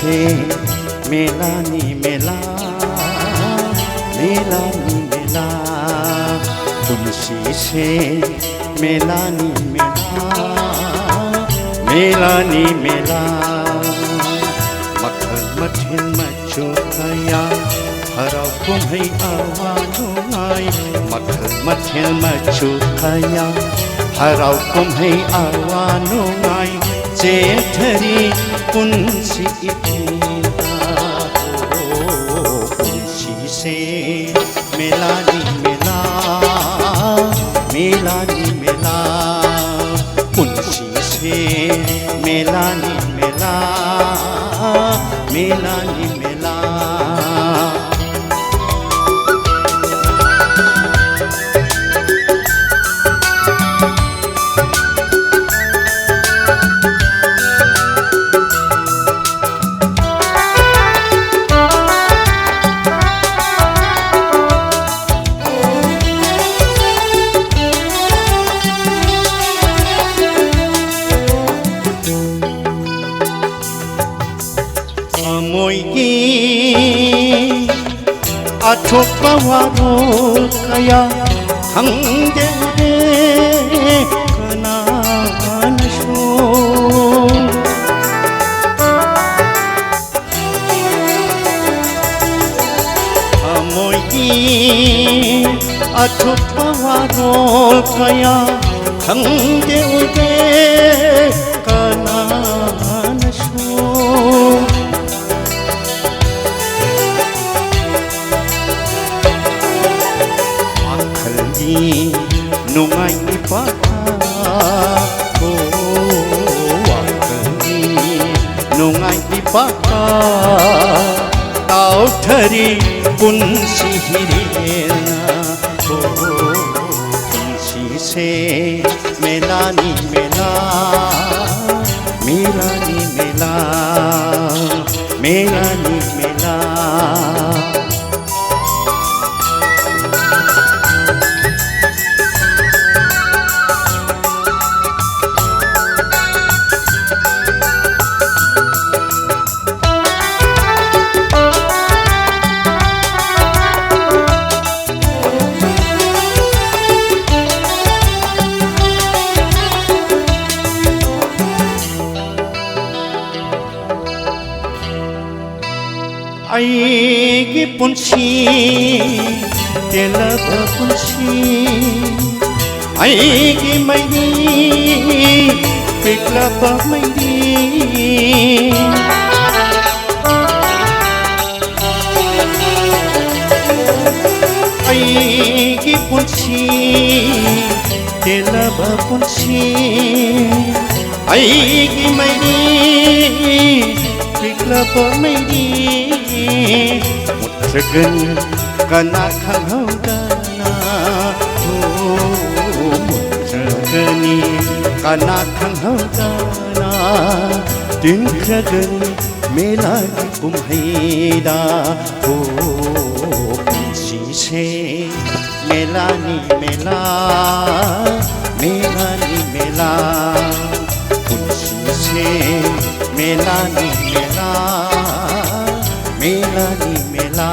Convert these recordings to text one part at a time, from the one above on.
से मेला नी मेला मेला नी मेला तुलसी से मेला नी मेला मेला नी मेला मखल मठिल मचुकया हराव कुम्है आवानुंगाय मखल मठिल मचुकया हराव कुम्है आवानुंगाय जेठरी पुंसी इथिला पुंसी से मेला नी मेला मेला नी मेला पुंसी से मेला नी मेला मेला नी मेला Moigi athopa waro kaya hangde ude kana nasho moigi athopa waro kaya hangde ude kana nasho nungai ipaka wakani nungai ipaka tau thari punsi hirena punsi se mela ni mela mela ni mela mela ni mela aigi punsi telab punsi aigi maidi piklap maidi aigi punsi telab punsi aigi maidi piklap maidi mutragan kana khanghaudana mutragani kana khanghaudana tinkragan mela kumhaida punsi se mela ni mela mela ni mela punsi se mela ni mela मेला नी मेला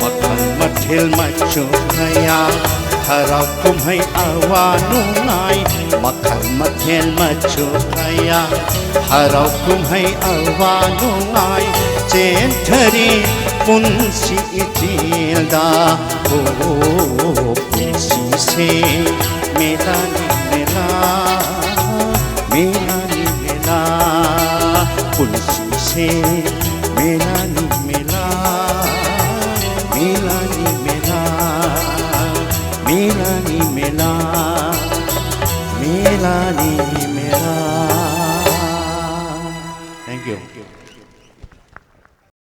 मखल मठिल मचुकया हराव कुम्है आवानुंगाय मखल मठिल मचुकया हराव कुम्है आवानुंगाय जेठरी पुंसी इथिला पुंसी से मेला नी मेला मेला नी मेला पुंसी से मेला नी मेला मेला नी मेला मेला नी मेला मेला नी मेला thank you